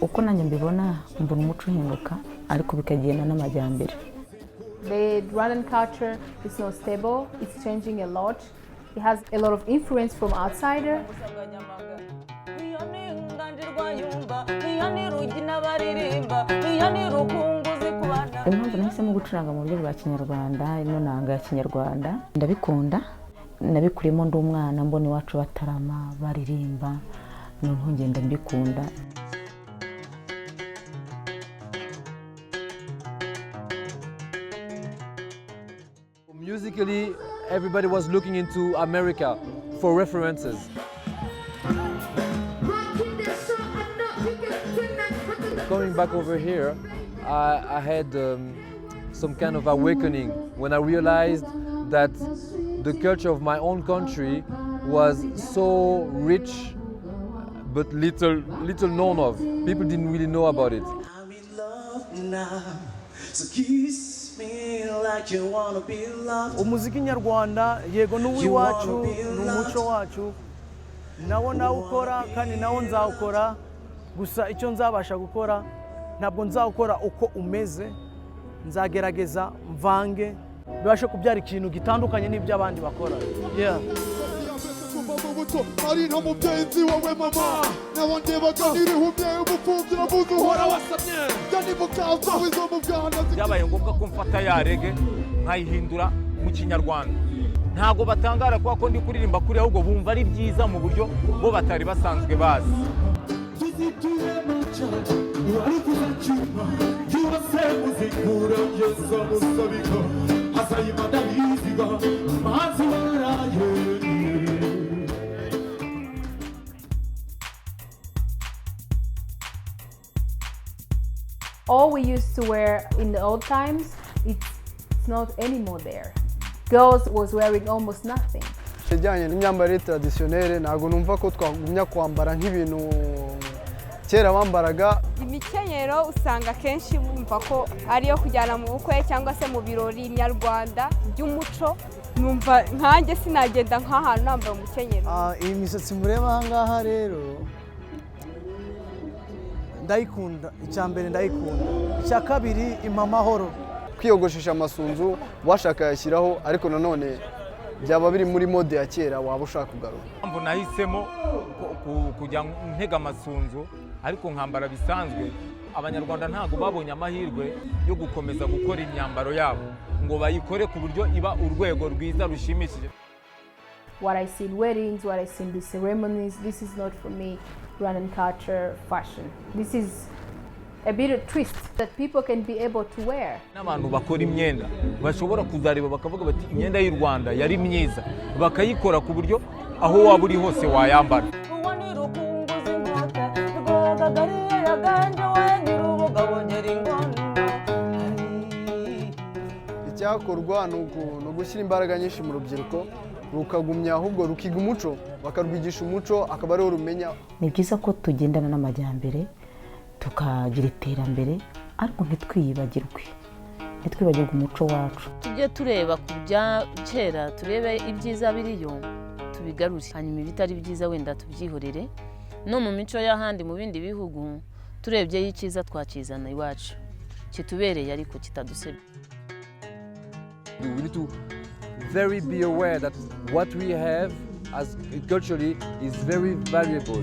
uko nanjye mbibona mbona umuco uhinduka ariko bikagenda n'amajyambere. The Rwandan culture is not stable, it's changing a lot. It has a lot of influence from outsider. Impamvu nahisemo gucuranga mu buryo bwa Kinyarwanda, ino nanga ya Kinyarwanda ndabikunda, nabikurimo ndi umwana mbona iwacu batarama baririmba, noneho ngenda mbikunda. Musically, everybody was looking into America for references. Coming back over here, I had some kind of awakening when I realized that the culture of my own country was so rich but little known of. People didn't really know about it. I'm in love now, so kiss me like you wanna be loved. Umuziki nyarwanda yego n'uwiwacu n'umuco wacu nawo nawukora kandi nawo nzawukora, gusa icyo nzabasha gukora ntabwo nzawukora uko umeze, nzagerageza mvange bibashe kubyara ikintu gitandukanye n'ibyo abandi bakora. Yeah. Ari nta mubyeyi wawe mama nabandebaga nirihumye umupfubyi uravuze uhora wasabye yani mukaza wizo mu bwana. Byabaye ngombwa ko mfata ya rege nkayihindura mu Kinyarwanda. Ntago batangara kwa ko ndi kuririmba kuri ahubwo bumva ari byiza mu buryo bo batari basanzwe bazi. All we used to wear in the old times, it's not anymore there. Girls was wearing almost nothing. Kijyanye n'imyambarire traditionnelle ntago numva ko twagumya kwambara nk'ibintu kera bambaraga. Imikenyero usanga kenshi bumva ko ariyo kujyana mu bukwe cyangwa se mu birori nyarwanda by'umuco, numva nkanjye sinagenda nk'ahantu nambaye umukenyero. Iyi misatsi mureba aha ngaha rero ndayikunda, icya mbere ndayikunda, icya kabiri impa amahoro. Kwiyogoshesha amasunzu washaka yashyiraho ariko nanone byaba biri muri mode ya kera waba ushaka kugaruka. Mpamvu nahisemo kujya ntega amasunzu ariko nkambara bisanzwe. Abanyarwanda ntago babonye amahirwe yo gukomeza gukora imyambaro yabo ngo bayikore ku buryo iba urwego rwiza rushimishije. What I see in weddings, what I see in the ceremonies, this is not for me Rwandan culture fashion. This is a bit of twist that people can be able to wear. N'abantu bakora imyenda bashobora kuzareba bakavuga bati imyenda y'u Rwanda yari myiza, bakayikora ku buryo aho waba uri hose wayambara. Icyakorwa ni ugushyira imbaraga nyinshi mu rubyiruko rukagumya ahubwo rukiga umuco, bakarwigisha umuco akaba ariwo rumenya. Ni byiza ko tugendana n'amajyambere tukagira iterambere ariko ntitwibagirwe umuco wacu. Tujye tureba ku bya kera, turebe ibyiza biriyo tubigarure, hanyuma ibitari byiza wenda tubyihorere. No mu mico y'ahandi mu bindi bihugu turebye y'icyiza twakizana iwacu kitubereye ariko kitadusebye. We need to very be aware that what we have as culturally is very valuable.